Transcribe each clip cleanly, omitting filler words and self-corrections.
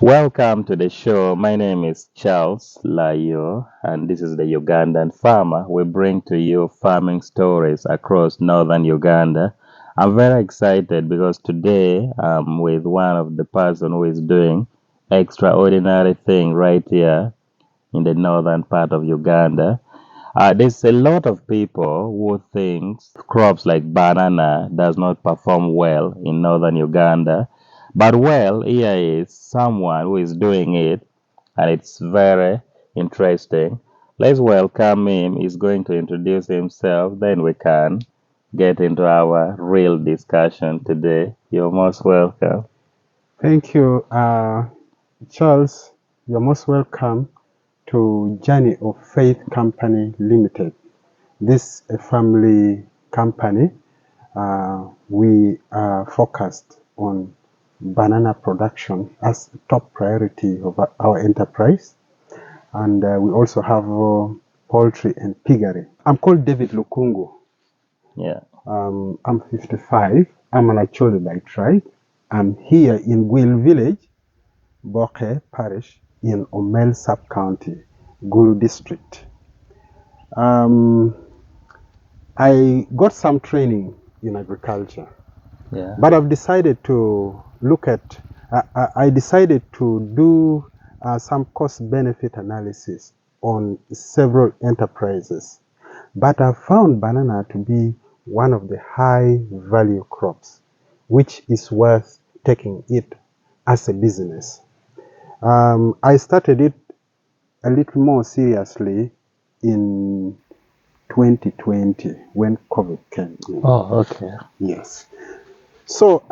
Welcome to the show. My name is Charles Layoo, and this is the Ugandan farmer. We bring to you farming stories across northern Uganda. I'm very excited because today I'm with one of the person who is doing extraordinary thing right here in the northern part of Uganda. There's a lot of people who think crops like banana does not perform well in northern Uganda. But well, here is someone who is doing it, and it's very interesting. Let's welcome him. He's going to introduce himself, then we can get into our real discussion today. You're most welcome. Thank you, Charles. You're most welcome to Journey of Faith Company Limited. This is a family company. We are focused on banana production as a top priority of our enterprise. And we also have poultry and piggery. I'm called David Lukungu. Yeah. I'm 55. I'm an Acholi by tribe. I'm here in Gwil Village, Boke Parish in Omel Sub-County, Gulu District. I got some training in agriculture, but I've decided to look at, I decided to do some cost-benefit analysis on several enterprises. But I found banana to be one of the high-value crops, which is worth taking it as a business. I started it a little more seriously in 2020 when COVID came in. Oh, okay. Yes. So,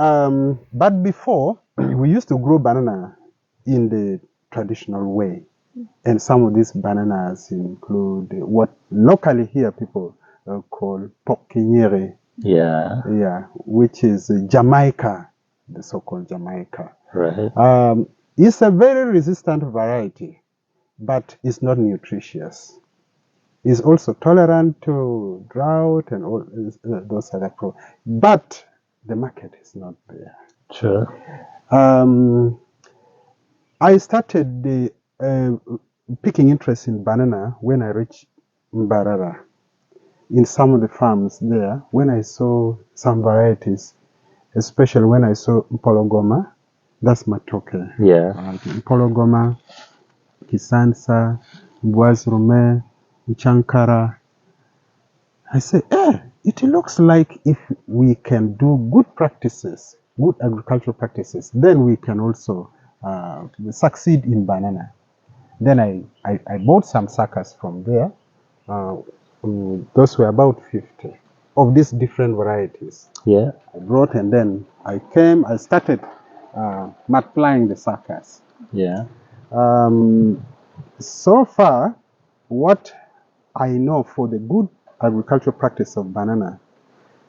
but before, we used to grow banana in the traditional way. And some of these bananas include what locally here people call pokinyere. Yeah. Which is Jamaica, the so-called Jamaica. Right. It's a very resistant variety, but it's not nutritious. It's also tolerant to drought and all those other problems. But the market is not there. Sure. I started picking interest in banana when I reached Mbarara. In some of the farms there, when I saw some varieties, especially when I saw Mpologoma, that's Matoke. Yeah. Mpologoma, Kisansa, Mbwazrume, Chankara. I say, it looks like if we can do good practices, good agricultural practices, then we can also succeed in banana. Then I bought some suckers from there. Those were about 50 of these different varieties. Yeah. I brought, and then I started multiplying the suckers. Yeah. So far, what I know for the good agricultural practice of banana,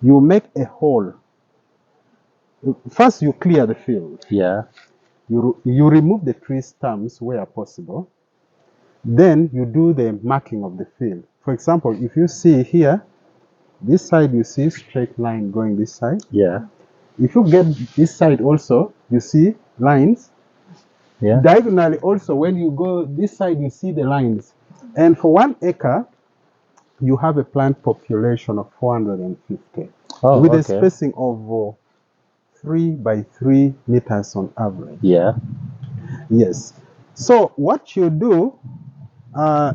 you make a hole. First, you clear the field. Yeah. You remove the tree stumps where possible. Then you do the marking of the field. For example, if you see here, this side you see straight line going this side. Yeah. If you get this side also, you see lines. Yeah. Diagonally also, when you go this side, you see the lines. And for 1 acre, you have a plant population of 450 with a spacing of 3 by 3 meters on average. Yeah. Yes. So what you do,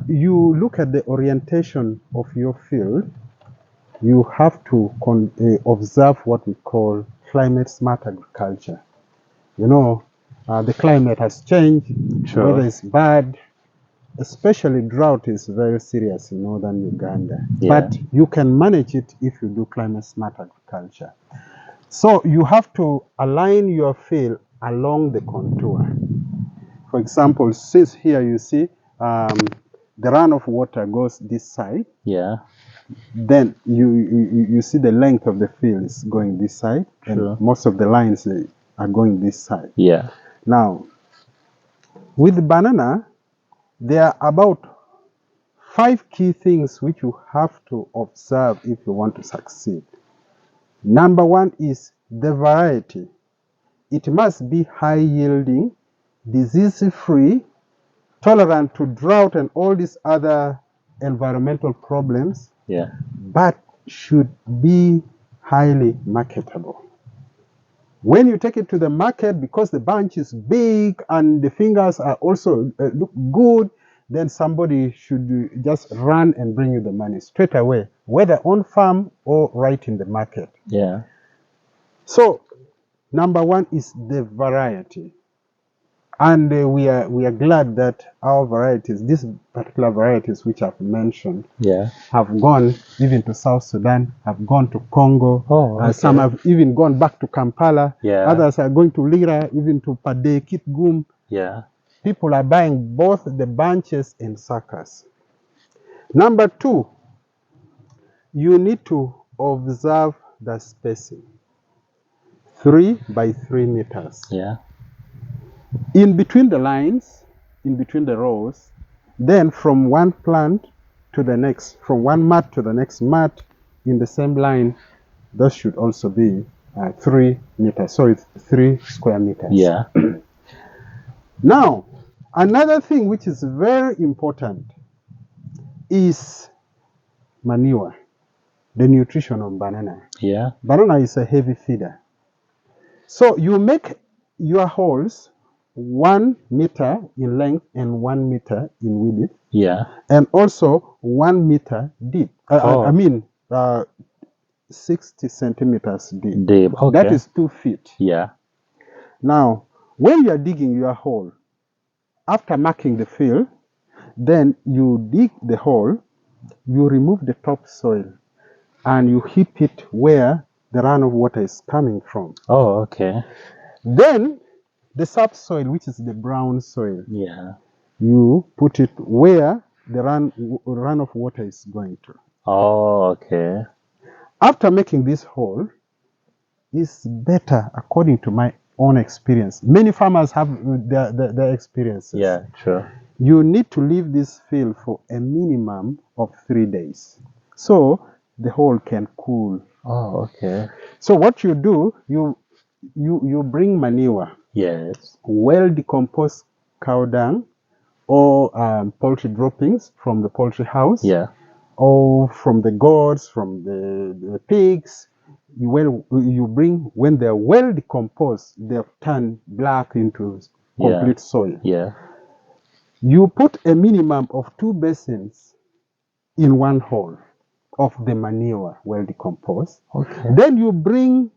you look at the orientation of your field. You have to observe what we call climate smart agriculture. You know, the climate has changed. Sure. Weather is bad. Especially drought is very serious in northern Uganda. Yeah. But you can manage it if you do climate smart agriculture. So you have to align your field along the contour. For example, since here you see the run of water goes this side. Yeah. Then you see the length of the field is going this side. Sure. And most of the lines are going this side. Yeah. Now, with banana, there are about 5 key things which you have to observe if you want to succeed. Number 1 is the variety. It must be high yielding disease-free, tolerant to drought and all these other environmental problems, but should be highly marketable. When you take it to the market, because the bunch is big and the fingers are also look good, then somebody should just run and bring you the money straight away, whether on farm or right in the market. Yeah. So, number one is the variety. And we are glad that our varieties, these particular varieties which I've mentioned, have gone even to South Sudan, have gone to Congo. Oh, okay. Some have even gone back to Kampala. Yeah. Others are going to Lira, even to Pade, Kitgum. Yeah. People are buying both the bunches and suckers. Number two, you need to observe the spacing. 3 by 3 meters. Yeah. In between the lines, in between the rows, then from one plant to the next, from one mat to the next mat in the same line, those should also be 3 meters. So it's 3 square meters. Yeah. Now, another thing which is very important is manure, the nutrition of banana. Yeah. Banana is a heavy feeder. So you make your holes 1 meter in length and 1 meter in width. Yeah. And also 1 meter deep. I mean, 60 centimeters deep. Deep. Okay. That is 2 feet. Yeah. Now, when you are digging your hole, after marking the fill, then you dig the hole, you remove the topsoil, and you heap it where the run of water is coming from. Oh, okay. Then the subsoil, which is the brown soil, yeah, you put it where the run of water is going to. Oh, okay. After making this hole, it's better according to my own experience. Many farmers have their experiences. Yeah, sure. You need to leave this field for a minimum of 3 days, so the hole can cool. Oh, okay. So what you do, you bring manure. Yes. Well decomposed cow dung or poultry droppings from the poultry house. Yeah. Or from the goats, from the pigs. You bring, when they're well decomposed, they've turned black into complete soil. Yeah. You put a minimum of 2 basins in one hole of the manure well decomposed. Okay. Then you bring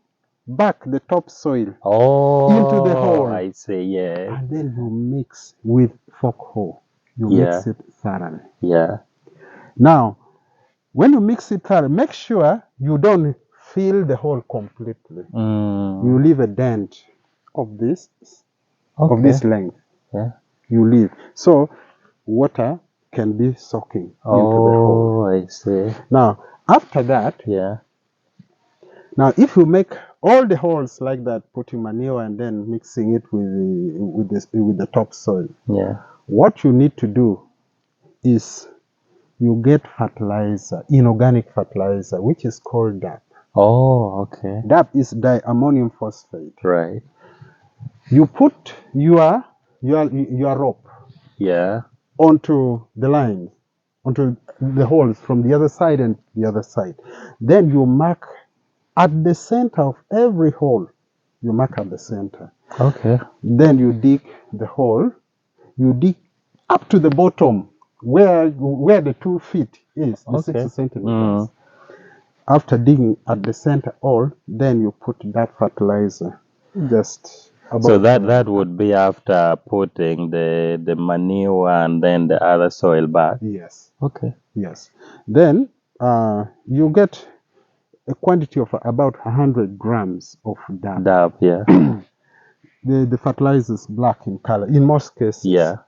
back the topsoil into the hole. I see, yeah. And then you mix with fork hoe. You mix it thoroughly. Yeah. Now, when you mix it thoroughly, make sure you don't fill the hole completely. You leave a dent of this length. Yeah. You leave. So water can be soaking into the hole. Oh, I see. Now, after that, now if you make all the holes like that, putting manure and then mixing it with the topsoil, what you need to do is you get fertilizer, inorganic fertilizer, which is called DAP. Oh, okay. DAP is diammonium phosphate. Right. You put your rope onto the line, onto the holes from the other side and the other side. Then you mark at the center of every hole. You mark at the center. Okay. Then you dig the hole. You dig up to the bottom where the 2 feet is, the 60 centimeters. After digging at the center hole, then you put that fertilizer. So that would be after putting the manure and then the other soil back? Yes. Okay. Yes. Then you get a quantity of about 100 grams of DAP. DAP, yeah. The fertilizer is black in color in most cases. Yeah.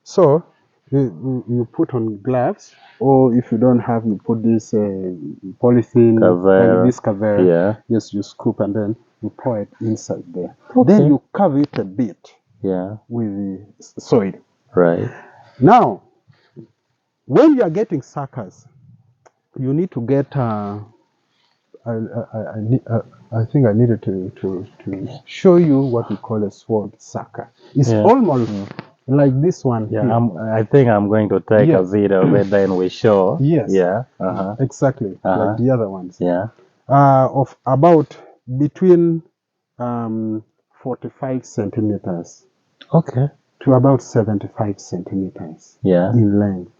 So you put on gloves, or if you don't have, you put this polythene, like this cover. Yeah. Yes, you scoop and then you pour it inside there. Okay. Then you cover it a bit. Yeah. With the soil. Right. Now, when you are getting suckers, you need to get I think I needed to show you what we call a sword sucker. It's almost like this one Yeah, here. I think I'm going to take a Yes. video of it, then we show. Yes. Yeah. Exactly. Like the other ones. Yeah. Of about between 45 centimeters Okay. to about 75 centimeters Yeah. in length.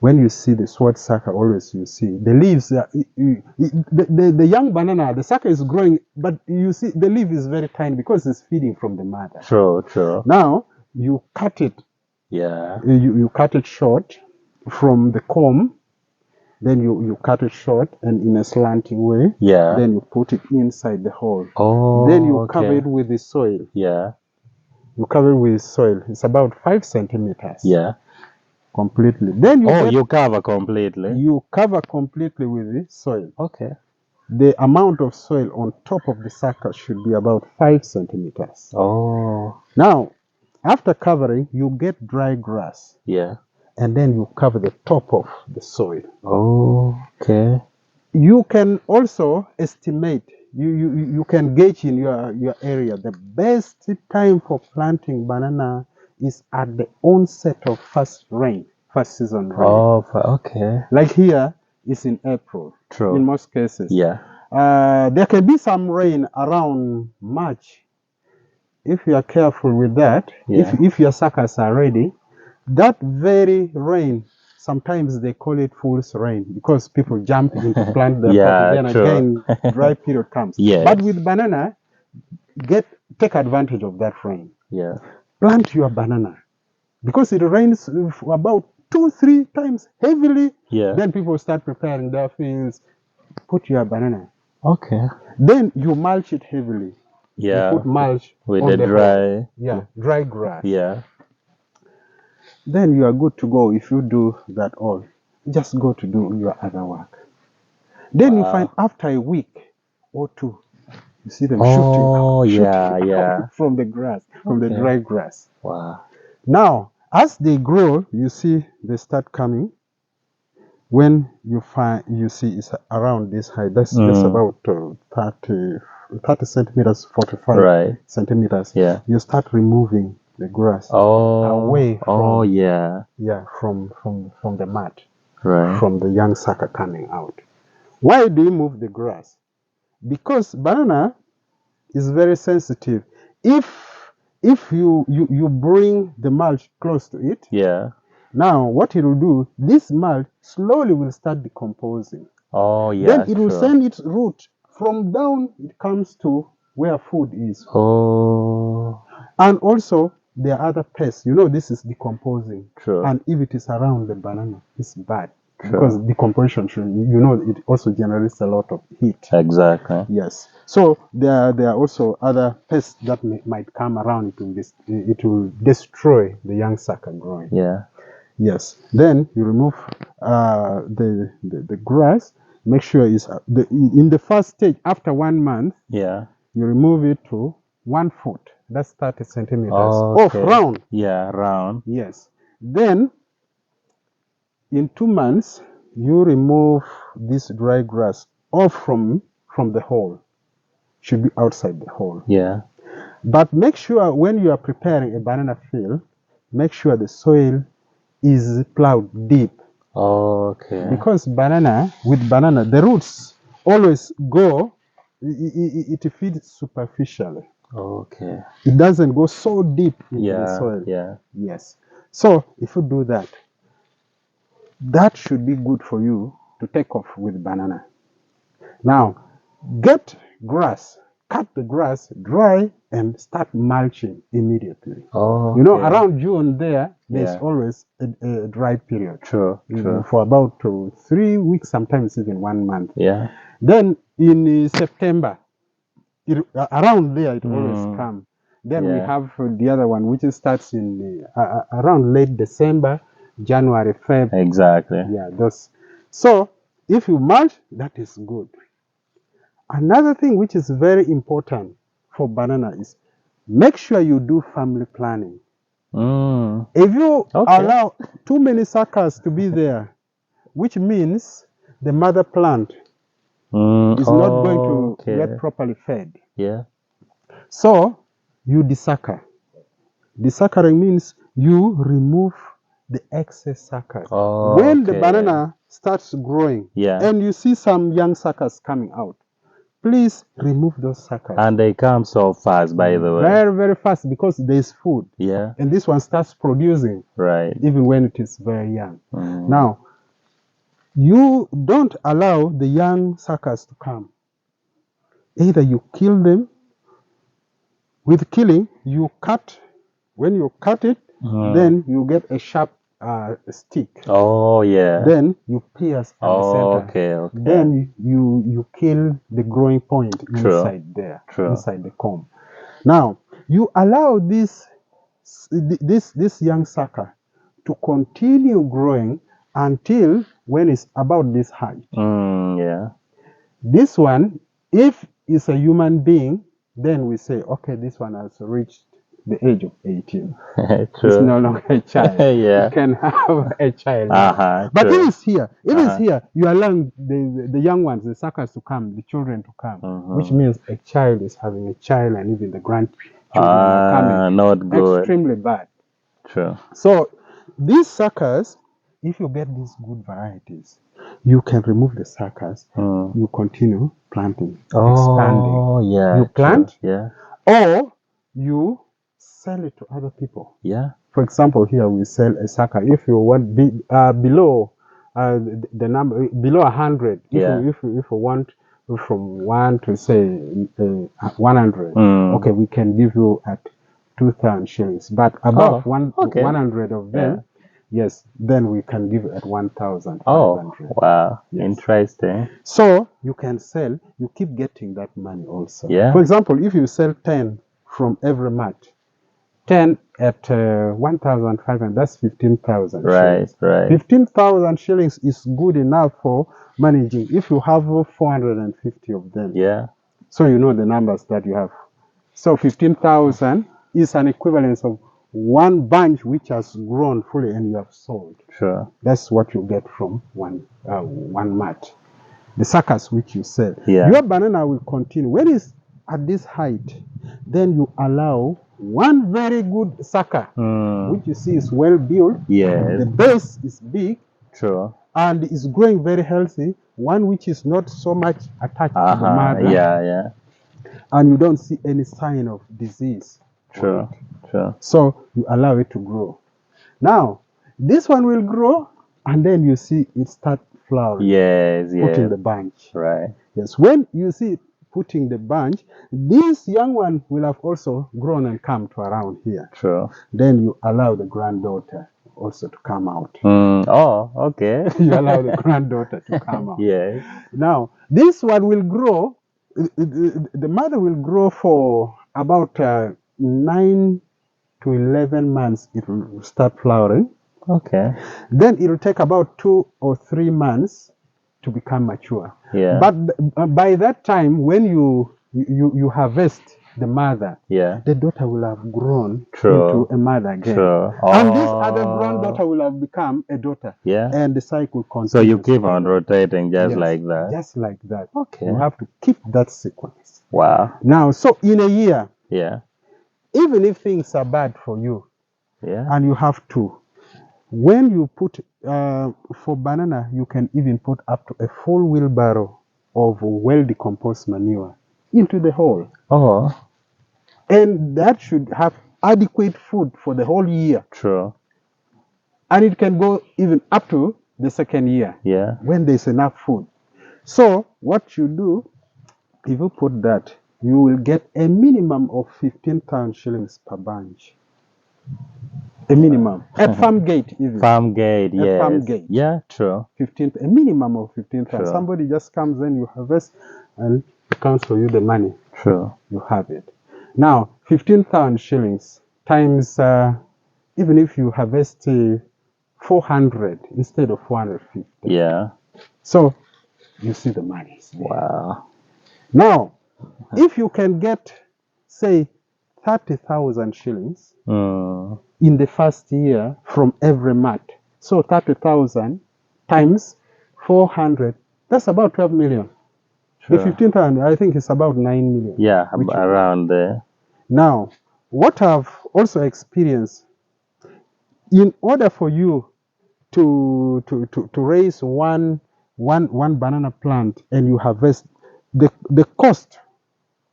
When you see the sword sucker, always you see the leaves. The young banana, the sucker is growing, but you see the leaf is very tiny because it's feeding from the mother. True, true. Now you cut it. Yeah. You cut it short from the comb. Then you cut it short and in a slanting way. Yeah. Then you put it inside the hole. Oh. Then you cover it with the soil. Yeah. You cover it with soil. It's about 5 centimeters. Yeah. Completely. Then you cover completely. You cover completely with the soil. Okay. The amount of soil on top of the sucker should be about 5 centimeters. Oh. Now, after covering, you get dry grass. Yeah. And then you cover the top of the soil. Oh, okay. You can also estimate, you can gauge in your area, the best time for planting banana is at the onset of first season rain. Oh, okay. Like here, it's in April. True. In most cases. Yeah. There can be some rain around March. If you are careful with that, if your suckers are ready, that very rain, sometimes they call it fool's rain because people jump into plant their property. Then again, dry period comes. But with banana, take advantage of that rain. Yeah. Plant your banana because it rains about 2-3 times heavily. Yeah. Then people start preparing their fields. Put your banana. Okay. Then you mulch it heavily. Yeah. You put mulch with on the dry. Dry grass. Yeah. Then you are good to go. If you do that all, just go to do your other work. Then you find after a week or two, you see them shooting out from the grass, from the dry grass. Wow. Now, as they grow, you see they start coming. When you see it's around this height, that's about 30 centimeters, 45 centimeters. Yeah. You start removing the grass away from from the mat, from the young sucker coming out. Why do you move the grass? Because banana is very sensitive. If you bring the mulch close to it, now what it will do, this mulch slowly will start decomposing. Then it will send its root from down, it comes to where food is. And also there are other pests. You know, this is decomposing. And if it is around the banana, it's bad. Because decomposition, it also generates a lot of heat. Exactly. Yes. So there are also other pests that might come around. It will destroy the young sucker growing. Yeah. Yes. Then you remove the grass. Make sure it's in the first stage after 1 month. Yeah. You remove it to 1 foot. That's 30 centimeters off round. Yeah, round. Yes. Then in 2 months you remove this dry grass off from the hole. Should be outside the hole. Yeah. But make sure when you are preparing a banana field, make sure the soil is plowed deep. Okay. Because with banana, the roots always go, it feeds superficially. Okay. It doesn't go so deep into the soil. Yeah. Yes. So if you do that, that should be good for you to take off with banana. Now, get grass, cut the grass dry and start mulching immediately. Oh, you know, around June there's always a dry period. True. For about 3 weeks, sometimes even 1 month. Yeah. Then in September, around there it always comes. Then we have the other one, which starts in around late December, January, February. Exactly. Yeah, those. So if you mulch, that is good. Another thing which is very important for banana is make sure you do family planning. If you allow too many suckers to be there, which means the mother plant It's not going to get properly fed. Yeah. So you desucker. Desuckering means you remove the excess suckers. When the banana starts growing, and you see some young suckers coming out, please remove those suckers. And they come so fast, by the way. Very, very fast, because there's food. Yeah. And this one starts producing. Right. Even when it is very young. Now, you don't allow the young suckers to come. Either you kill them. With killing, you cut. When you cut it, then you get a sharp stick. Oh, yeah. Then you pierce at the center. Okay. Then you kill the growing point inside there, inside the comb. Now, you allow this young sucker to continue growing until when it's about this height. Yeah. This one, if it's a human being, then we say, okay, this one has reached the age of 18. It's no longer a child. Yeah. You can have a child. But true. if it's here, you allow the young ones, the suckers to come, the children to come, which means a child is having a child, and even the grandchildren are coming. Not good. Extremely bad. True. So these suckers, if you get these good varieties, you can remove the suckers. You continue planting, expanding. Yeah. You plant, yeah, or you sell it to other people. Yeah. For example, here we sell a sucker. If you want below the number below 100, if you want from 1 to say 100, okay, we can give you at 2,000 shillings. But above 100 of them, yes, then we can give it at 1,500. Oh, wow. Yes. Interesting. So you can sell, you keep getting that money also. Yeah. For example, if you sell 10 from every mat, 10 at 1,500, that's 15,000 shillings. Right. 15,000 shillings is good enough for managing. If you have 450 of them, so you know the numbers that you have. So 15,000 is an equivalence of one bunch which has grown fully and you have sold. Sure. That's what you get from one mat. The suckers which you sell. Yeah. Your banana will continue. When it's at this height, then you allow one very good sucker, which you see is well built. Yes. The base is big. Sure. And is growing very healthy. One which is not so much attached to the mother. Yeah. And you don't see any sign of disease. Sure. So you allow it to grow. Now, this one will grow, and then you see it start flowering. Yes. Putting the bunch. Right. Yes. When you see it putting the bunch, this young one will have also grown and come to around here. Sure. Then you allow the granddaughter also to come out. Oh, okay. You allow the granddaughter to come out. Yes. Now, this one will grow. The mother will grow for about 9 to 11 months. It will start flowering. Okay. Then it will take about 2 or 3 months to become mature. Yeah. But by that time, when you harvest the mother, the daughter will have grown into a mother again. And this other granddaughter will have become a daughter. Yeah. And the cycle continues. So you keep on rotating just like that. Just like that. Okay. You have to keep that sequence. Wow. Now, so in a year, even if things are bad for you, and you have to, when you put for banana, you can even put up to a full wheelbarrow of well-decomposed manure into the hole. Oh. And that should have adequate food for the whole year. True. And it can go even up to the second year. Yeah. When there's enough food. So what you do, if you put that, you will get a minimum of 15,000 shillings per bunch. A minimum. At farm gate, even. Farm gate, yes. Farm gate. Yeah, true. A minimum of 15,000. Somebody just comes in, you harvest, and it counts for you the money. True. You have it. Now, 15,000 shillings times, even if you harvest 400 instead of 450. Yeah. So, you see the money. Wow. Now, if you can get, say, 30,000 shillings in the first year from every mat, so 30,000 times 400, that's about 12 million. The 15,000, I think, is about 9 million. Yeah, around there. Now, what I've also experienced, in order for you to raise one banana plant and you harvest, the cost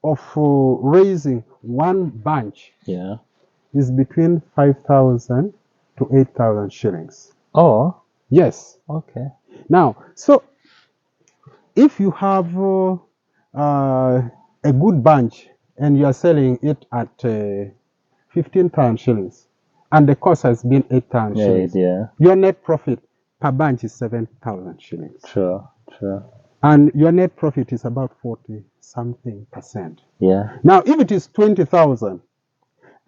of raising one bunch is between 5,000 to 8,000 shillings. Oh, yes. Okay. Now, so if you have a good bunch and you are selling it at 15,000 shillings, and the cost has been 8,000 shillings, your net profit per bunch is 7,000 shillings. Sure. And your net profit is about 40 something percent. Yeah. Now, if it is 20,000,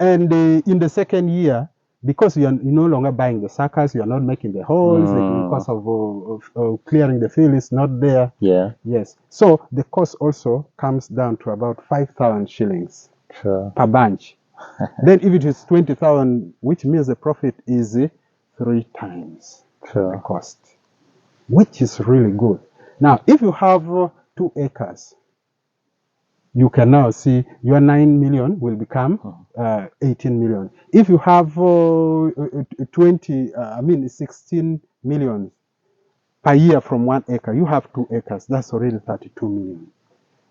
and in the second year, because you're no longer buying the suckers, you're not making the holes, the cost of clearing the field is not there. Yeah. Yes. So the cost also comes down to about 5,000 shillings per bunch. Then if it is 20,000, which means the profit is 3 times the cost, which is really good. Now, if you have 2 acres, you can now see your 9 million will become 18 million. If you have 16 million per year from 1 acre, you have 2 acres, that's already 32 million.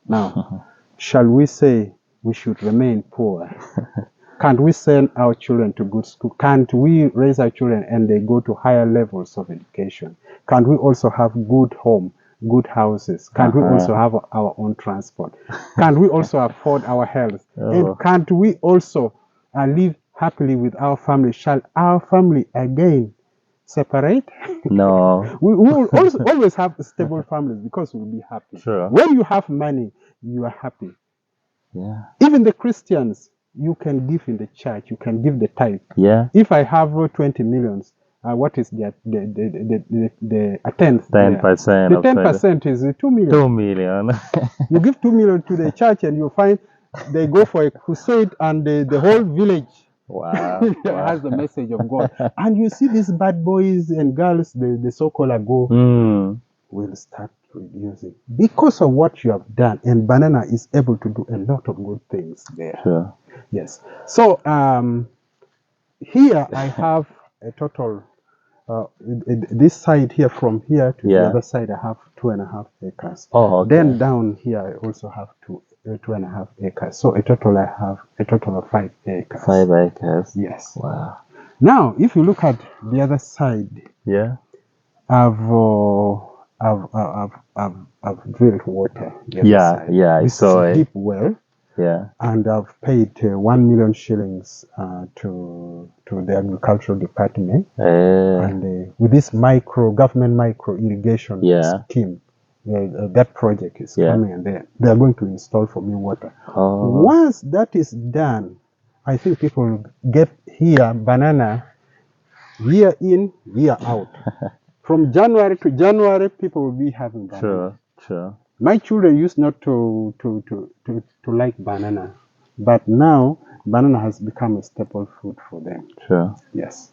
Now, shall we say we should remain poor? Can't we send our children to good school? Can't we raise our children and they go to higher levels of education? Can't we also have good home, good houses? Can't we also have our own transport? Can't we also afford our health? And can't we also live happily with our family? Shall our family again separate? No. We will also always have stable families because we'll be happy. When you have money, you are happy. Yeah. Even the Christians, you can give in the church, you can give the tithe. Yeah. If I have 20 millions, what is the a tenth? 10%. The 10% is 2 million. 2 million. You give 2 million to the church, and you find they go for a crusade, and the whole village has the message of God. And you see these bad boys and girls, the so-called go, will start reducing because of what you have done. And banana is able to do a lot of good things there. Yes. So here I have a total. This side here, from here to the other side, I have 2.5 acres. Then down here, I also have 2.5 acres. So a total of 5 acres. 5 acres. Yes. Wow. Now, if you look at the other side, I've drilled water. I saw it. Deep well. Yeah. And I've paid 1 million shillings to the agricultural department. And with this government micro irrigation scheme, that project is coming, and they are going to install for me water. Once that is done, I think people get here banana year in, year out. From January to January, people will be having banana. Sure. My children used not to like banana, but now banana has become a staple food for them. Sure. Yes.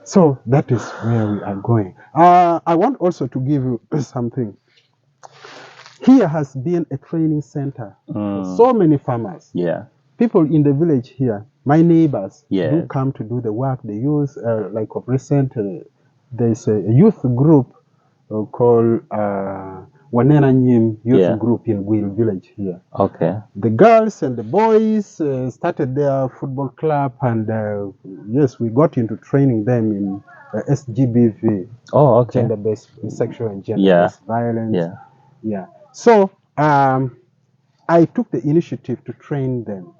So that is where we are going. I want also to give you something. Here has been a training center for so many farmers. Yeah. People in the village here, my neighbors, do come to do the work. They use, like of recent, there's a youth group called Wanena Nyim Youth Group in Gwil village here. Okay. The girls and the boys started their football club, and yes, we got into training them in SGBV. Gender-based sexual and gender-based violence. Yeah. So I took the initiative to train them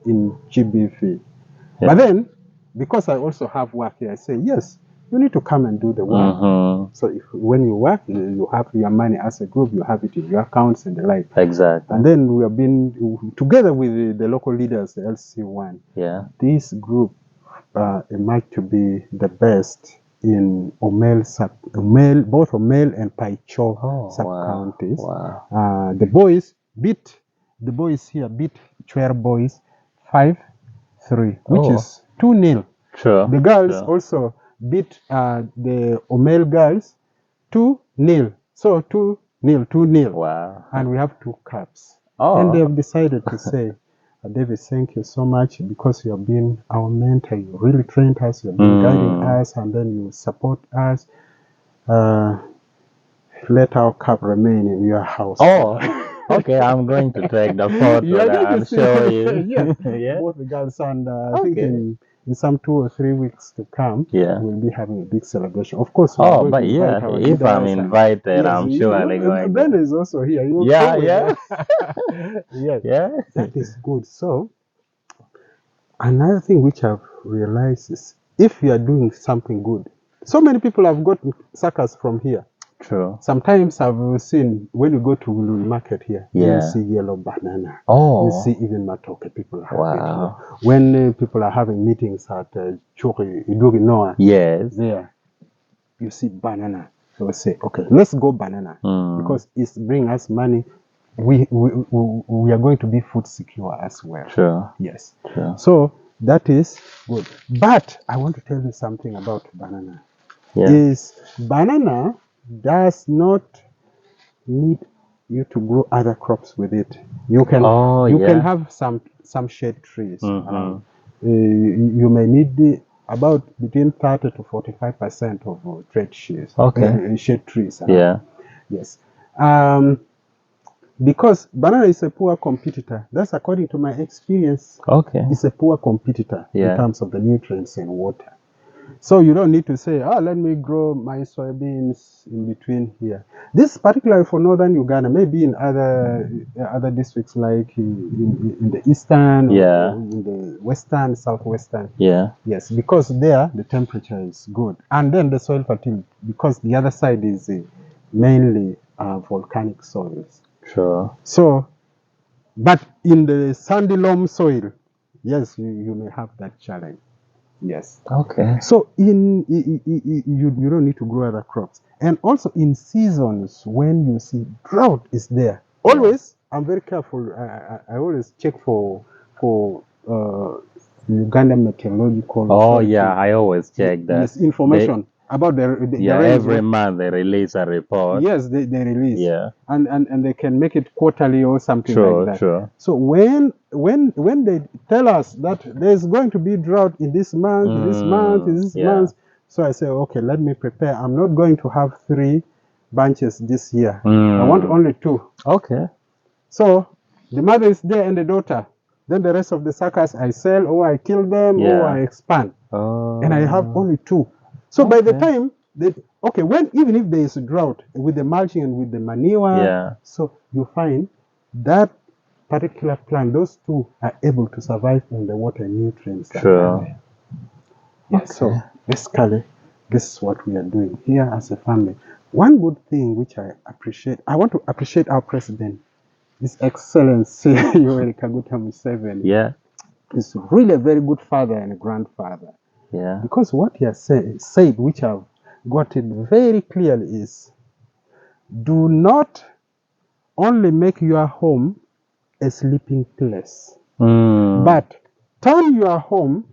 in GBV. But then, because I also have work here, I say, yes, you need to come and do the work. So when you work, you have your money as a group, you have it in your accounts and the like. Exactly. And then we have been, together with the local leaders, the LC1, this group emerged to be the best in both Omel and Paicho sub-counties. Wow. The boys here beat Chwer boys 5-3, which is 2-0. Sure. The girls also beat the Omel girls 2-0. So 2 2-0. Wow. And we have 2 caps. Oh. And they have decided to say, David, thank you so much because you have been our mentor. You really trained us. You have been guiding us, and then you support us. Let our cup remain in your house. Oh, okay. I'm going to take the photo and show you. Yes, Yeah. both the girls, and I Okay. think in some 2 or 3 weeks to come, Yeah. we'll be having a big celebration. Of course, we're going but to yeah, invite our if I'm leaders invited, yes, I'm surely going. Brenda is also here. You will Yeah, come with yeah. her. Yes, Yeah. that is good. So another thing which I've realized is if you are doing something good, so many people have got suckers from here. True. Sometimes I've seen when you go to Wulul market here, Yeah. you see yellow banana. Oh. You see even matoke people have it here. Wow. When people are having meetings at Churi, Iduri Noah, Yes. there, you see banana. So we say, okay, let's go banana because it's bring us money. We are going to be food secure as well. Sure. Yes. Sure. So that is good. But I want to tell you something about banana. Yeah. Is banana does not need you to grow other crops with it. You can can have some shade trees around. You may need about between 30 to 45% of trade shades. Okay. Shade trees around. Yeah. Yes. Because banana is a poor competitor. That's according to my experience. Okay. It's a poor competitor in Yeah. terms of the nutrients and water. So you don't need to say, let me grow my soybeans in between here. This particularly for northern Uganda, maybe in other districts like in the eastern or in the western, southwestern. Yeah. Yes, because there the temperature is good. And then the soil fertility, because the other side is mainly volcanic soils. Sure. So, but in the sandy loam soil, yes, you may have that challenge. Yes. Okay. So you don't need to grow other crops. And also in seasons when you see drought is there. Always, I'm very careful. I always check for Uganda meteorological. Oh yeah, I always check that. Yes, information about the every month they release a report. Yes, they release. Yeah. And they can make it quarterly or something like that. True. So when they tell us that there's going to be drought in this month, this month, so I say, okay, let me prepare. I'm not going to have 3 bunches this year. I want only 2. Okay. So the mother is there and the daughter. Then the rest of the suckers I sell or I kill them or I expand. And I have only 2. So by the time even if there is a drought with the mulching and with the manure, so you find that particular plant, those 2 are able to survive on the water nutrients. Sure. Yes. So basically, this is what we are doing here as a family. One good thing which I want to appreciate our president, His Excellency Yoweri Kaguta Museveni. Yeah. He's really a very good father and a grandfather. Yeah. Because what he has said, which I've got it very clearly, is do not only make your home a sleeping place, but turn your home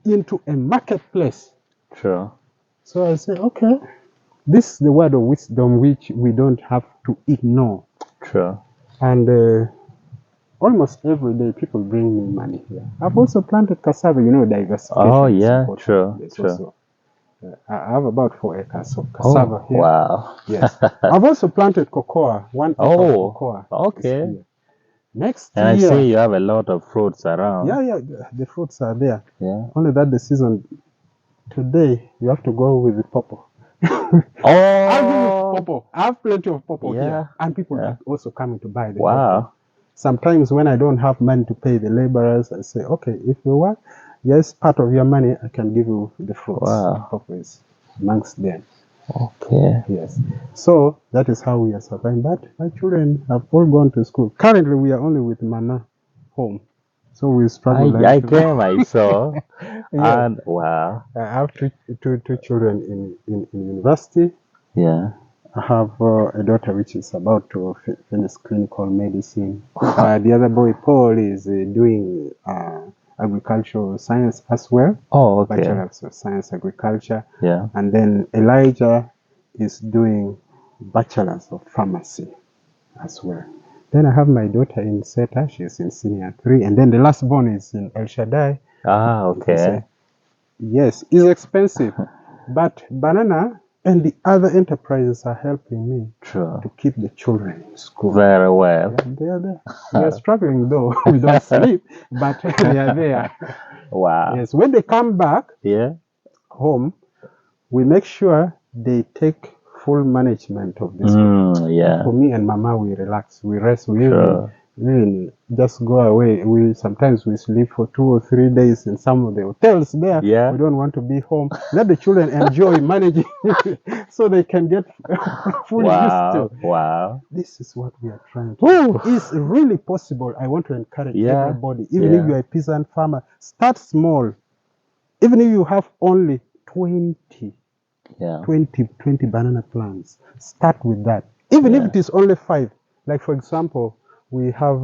into a marketplace. Sure. So I say, okay, this is the word of wisdom which we don't have to ignore. Sure. And almost every day people bring me money here. I've also planted cassava, diversification. Oh, yeah, sure. Also. I have about 4 acres of cassava here. Wow. Yes. I've also planted cocoa, 1 acre of cocoa. Okay. Next year. I see you have a lot of fruits around. Yeah, the fruits are there. Yeah. Only that the season, today, you have to go with the pawpaw. I'll give you pawpaw. I have plenty of pawpaw here. And people are also coming to buy the pawpaw. Sometimes when I don't have money to pay the laborers, I say, okay, if you want, yes, part of your money, I can give you the fruits. Wow. Pawpaw is amongst them. Okay. Yes. So that is how we are surviving. But my children have all gone to school. Currently, we are only with Mana home. So we struggle. I saw. And wow. I have two children in university. Yeah. I have a daughter which is about to finish clinical medicine. The other boy, Paul, is doing agricultural science as well. Oh, okay. Bachelor of Science Agriculture. Yeah. And then Elijah is doing bachelor's of pharmacy. as well. Then I have my daughter in Seta, she's in senior 3, and then the last born is in El Shaddai. Ah, okay. Yes, it's expensive, but Banana and the other enterprises are helping me to keep the children in school. Very well. Yeah, they are there. We are struggling though. We don't sleep, but they are there. Wow. Yes, when they come back home, we make sure they take full management of this. Yeah. For me and Mama, we relax, we rest, we even just go away. Sometimes we sleep for 2 or 3 days in some of the hotels there. Yeah. We don't want to be home. Let the children enjoy managing so they can get fully used to. Wow. This is what we are trying to do. It's really possible. I want to encourage everybody, even if you're a peasant farmer, start small. Even if you have only 20 banana plants, start with that. Even if it is only 5. Like for example, we have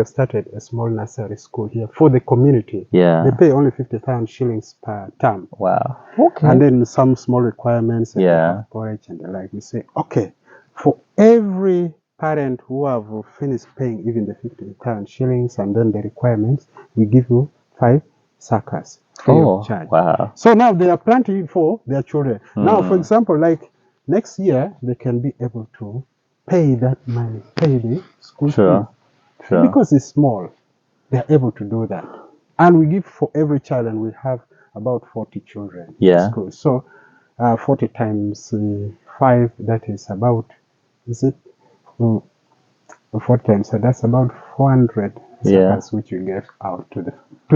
started a small nursery school here for the community. They pay only 50,000 shillings per term. Wow. Okay. And then some small requirements and they have porridge and the like. We say, okay, for every parent who have finished paying even the 50,000 shillings and then the requirements, we give you 5 suckers free of charge. Wow. So now they are planting for their children. Now, for example, like next year, they can be able to pay that money, pay the school fees. Because it's small, they are able to do that. And we give for every child, and we have about 40 children in school. So 40 times 5, that is about, 40 times, so that's about 400 suckers which you give out to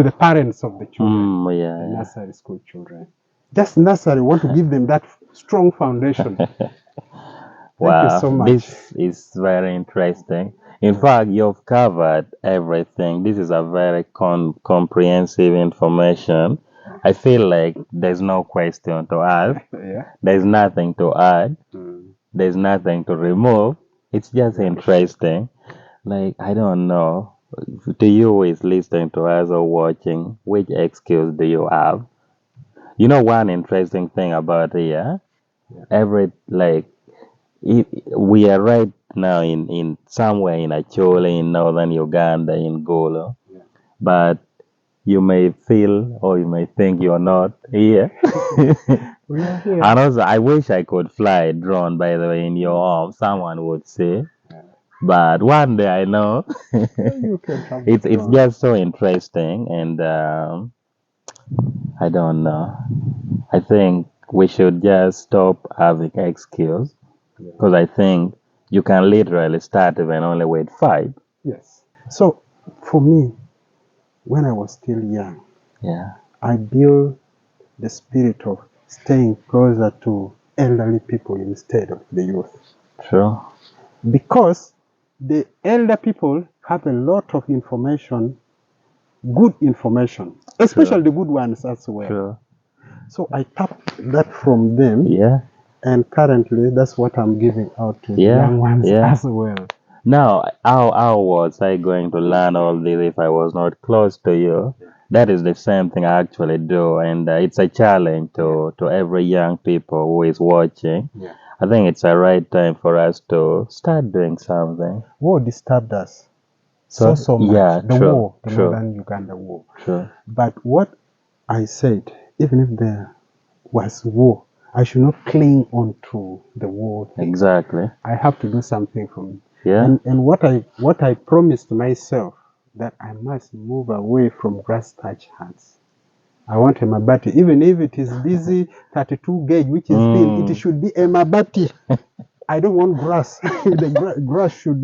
the parents of the children, the nursery school children. Just nursery, want to give them that strong foundation. Thank you so much. This is very interesting. In fact, you've covered everything. This is a very comprehensive information. I feel like there's no question to ask. There's nothing to add. There's nothing to remove. It's just interesting. Like, I don't know. To you who is listening to us or watching, which excuse do you have? You know, one interesting thing about here, we are right now in somewhere in Achole, in northern Uganda, in Golo, but you may feel or you may think you're not here. We are here. And also, I wish I could fly a drone, by the way, in your home, someone would say. But one day I know. You can have It's just so interesting, and I don't know. I think we should just stop having excuse, because I think you can literally start even only with 5. Yes. So for me, when I was still young, I built the spirit of staying closer to elderly people instead of the youth. True. Because the elder people have a lot of information, good information, especially the good ones as well. True. So I tapped that from them. And currently, that's what I'm giving out to the young ones as well. Now, how was I going to learn all this if I was not close to you? That is the same thing I actually do, and it's a challenge to every young people who is watching. I think it's a right time for us to start doing something. War disturbed us so much. The war, the northern Uganda war. But what I said, even if there was war, I should not cling on to the war thing. Exactly. I have to do something for me. And what I promised myself, that I must move away from grass thatch huts. I want a mabati, even if it is busy 32 gauge, which is thin, it should be a mabati. I don't want grass. The grass should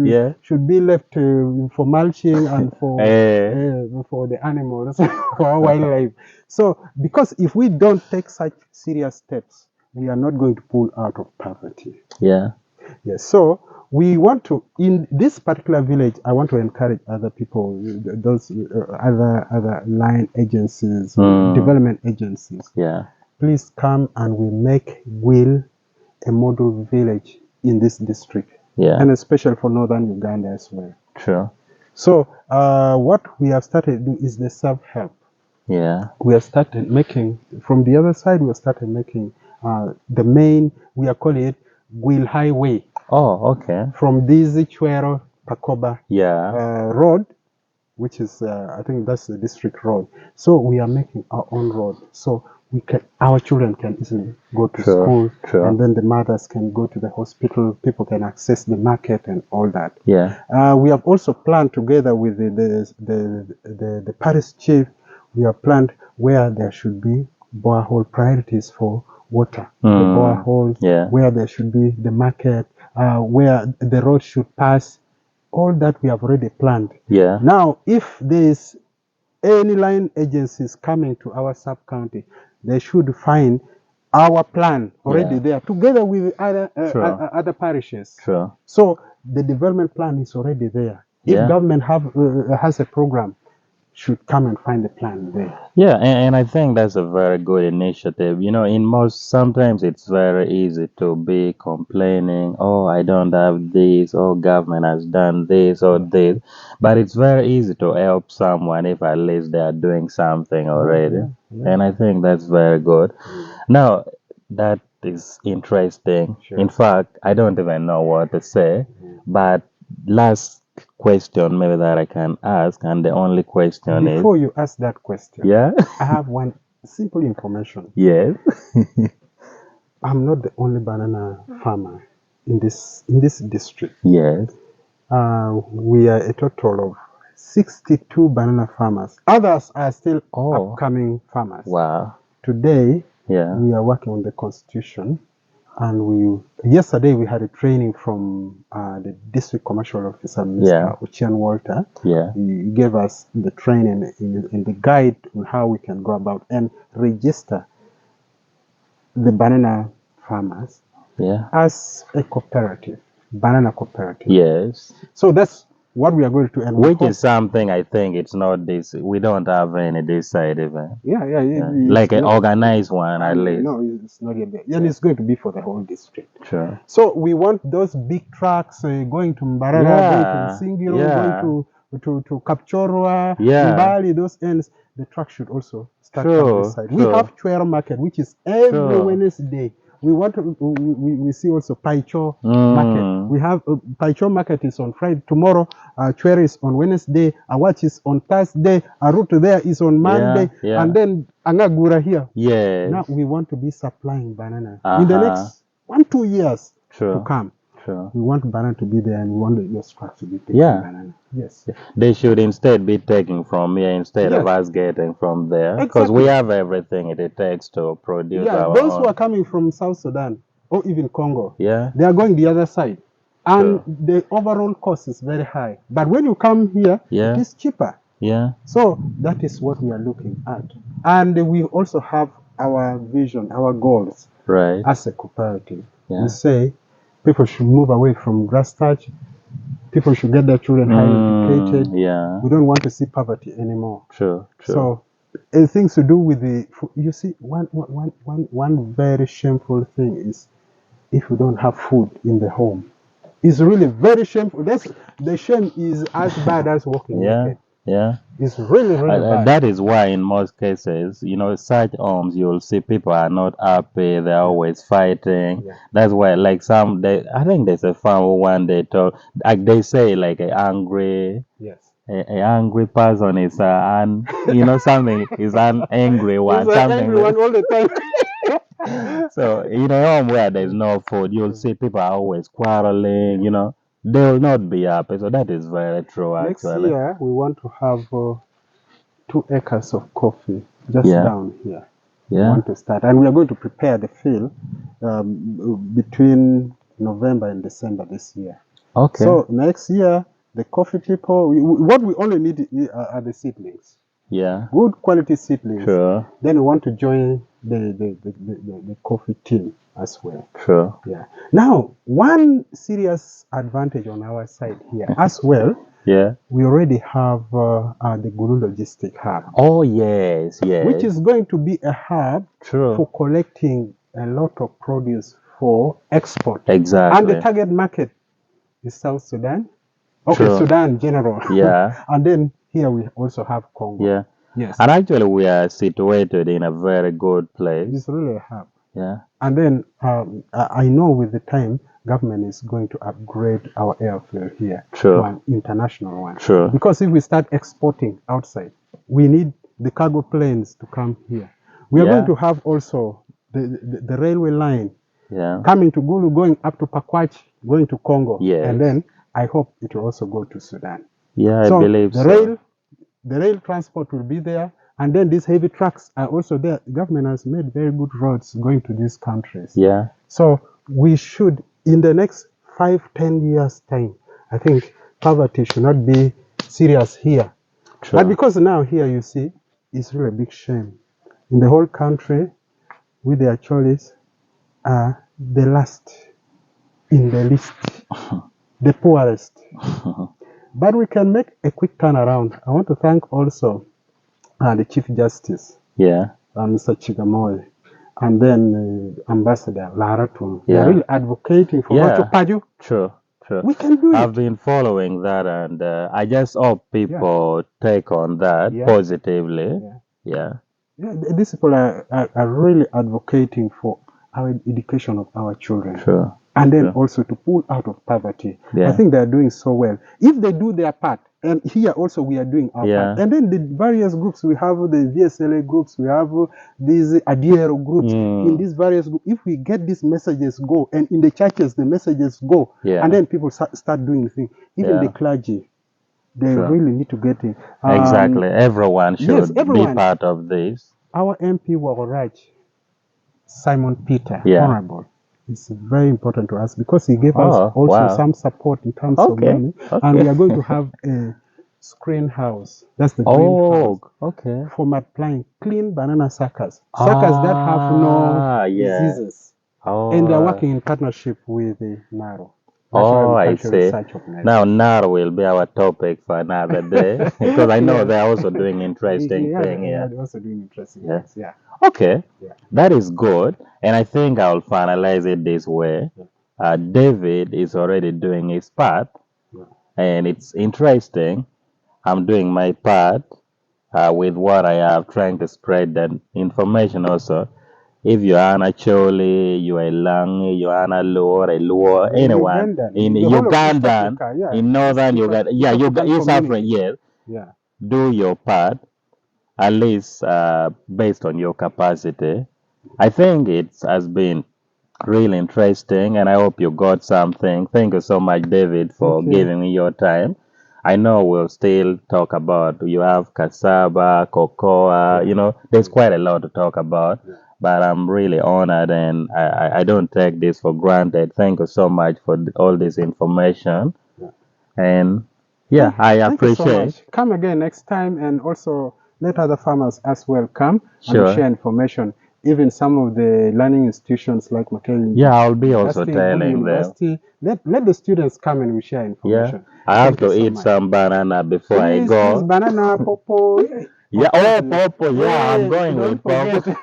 be left for mulching and for the animals, for our wildlife. So, because if we don't take such serious steps, we are not going to pull out of poverty. Yes. So we want to, in this particular village, I want to encourage other people, those other line agencies, development agencies. Please come and we make Will a model village in this district, and especially for northern Uganda as well. So what we have started to do is the self-help. We have started making, from the other side, we have started making the main, we are calling it Will Highway. Oh, okay. From this Chwero Takoba road, which is, I think that's the district road. So we are making our own road. So our children can easily go to school, and then the mothers can go to the hospital. People can access the market and all that. Yeah. We have also planned together with the parish chief. We have planned where there should be borehole priorities for water. The boreholes, where there should be the market, where the road should pass. All that we have already planned. Yeah. Now, if there is any line agencies coming to our sub-county, they should find our plan already there, together with other parishes. So the development plan is already there. If government has a program, should come and find the plan there. Yeah, and I think that's a very good initiative. You know, sometimes it's very easy to be complaining, oh, I don't have this, oh, government has done this or this. But it's very easy to help someone if at least they are doing something already. And I think that's very good. Now, that is interesting. In fact, I don't even know what to say. But last question maybe that I can ask, and the only question is, before you ask that question, I have one simple information. Yes. I'm not the only banana farmer in this district. Yes. We are a total of 62 banana farmers. Others are still upcoming farmers. Wow. Today, we are working on the constitution. And yesterday we had a training from the district commercial officer, Mr. Uchian Walter. He gave us the training and the guide on how we can go about and register the banana farmers as a cooperative, banana cooperative. Yes. So that's what we are going to, and which is something I think it's not this. We don't have any this side event. Like an organized one at least. No, it's not yet there. And it's going to be for the whole district. Sure. So we want those big trucks going to Mbarara, going to Singiro, going to Kapchorwa, Mbali, those ends. The truck should also start on this side. We have Chwero Market, which is every Wednesday. We want to, we see also Paicho Market. We have Paicho Market is on Friday. Tomorrow, Chwero is on Wednesday. Awach is on Thursday. Aruto there is on Monday. And then Angagura here. Now we want to be supplying banana in the next 1-2 years to come. We want banana to be there, and we want those trucks to be taking banana. Yes. They should instead be taking from here instead of us getting from there. Because we have everything it takes to produce our those own. who are coming from South Sudan or even Congo, they are going the other side. And the overall cost is very high. But when you come here, it is cheaper. So that is what we are looking at. And we also have our vision, our goals as a cooperative. We say people should move away from grass thatch. People should get their children highly educated. We don't want to see poverty anymore. So things to do with you see, one very shameful thing is if we don't have food in the home. It's really very shameful. The shame is as bad as walking naked. It's really, really bad. That is why in most cases, you know, such homes, you'll see people are not happy. They're always fighting. That's why, like I think there's a farmer one day told, like they say, like a angry person is something is an angry one. It's an angry one all the time. So in a home where there's no food, you'll see people are always quarreling. You know, they will not be happy. So that is very true. Next year we want to have 2 acres of coffee just down here. We want to start, and we are going to prepare the field between November and December this year. So next year, the coffee people, what we only need are the seedlings. Good quality seedlings. Then we want to join the coffee team as well. Now, one serious advantage on our side here as well. We already have the Gulu Logistic Hub. Oh, yes. Which is going to be a hub for collecting a lot of produce for export. Exactly. And the target market is South Sudan. Sudan general. And then here we also have Congo. And actually we are situated in a very good place. It's really a hub. Yeah. And then I know with the time, government is going to upgrade our airfield here to an international one. True. Because if we start exporting outside, we need the cargo planes to come here. We are going to have also the railway line coming to Gulu, going up to Pakwach, going to Congo. Yes. And then I hope it will also go to Sudan. Yeah, so I believe the rail transport will be there. And then these heavy trucks are also there. The government has made very good roads going to these countries. Yeah. So we should, in the next 5-10 years' time, I think poverty should not be serious here. True. But because now here you see, it's really a big shame. In the whole country, we the Acholis are the last in the list, the poorest. But we can make a quick turnaround. I want to thank also the Chief Justice, Mr. Chigamoy, and then Ambassador Laratum. They are really advocating for Paju. True. We can do it. I've been following that, and I just hope people take on that positively. These people are really advocating for our education of our children. True. And then also to pull out of poverty. I think they are doing so well. If they do their part, and here also we are doing our part. And then the various groups, we have the VSLA groups, we have these Adiero groups. In these various groups, if we get these messages go, and in the churches the messages go, and then people start doing things. Even the clergy, they really need to get it. Exactly. Everyone should be part of this. Our MP Wawaraj, Simon Peter, Honorable, it's very important to us because he gave us also some support in terms of money. And we are going to have a screen house. That's the greenhouse. For multiplying clean banana suckers. Suckers that have no diseases. And they are working in partnership with the NARO. I see. Now NARO will be our topic for another day because I know they're also doing interesting things. They're also doing interesting things. Okay, that is good. And I think I'll finalize it this way. David is already doing his part, and it's interesting. I'm doing my part with what I have, trying to spread that information also. If you are an Acholi, you are a Langi, you are a Luo, anyone in Ugandan, in northern Uganda, East Africa, do your part, at least based on your capacity. I think it has been really interesting, and I hope you got something. Thank you so much, David, for giving me your time. I know we'll still talk about, you have cassava, cocoa, there's quite a lot to talk about. But I'm really honored, and I don't take this for granted. Thank you so much for all this information. And I appreciate it. So much. Come again next time, and also let other farmers as well come and share information. Even some of the learning institutions like McKay. I'll be also telling them. Let the students come and we share information. I have to eat some banana before I go. Banana, popo. Popo. I'm going with popo.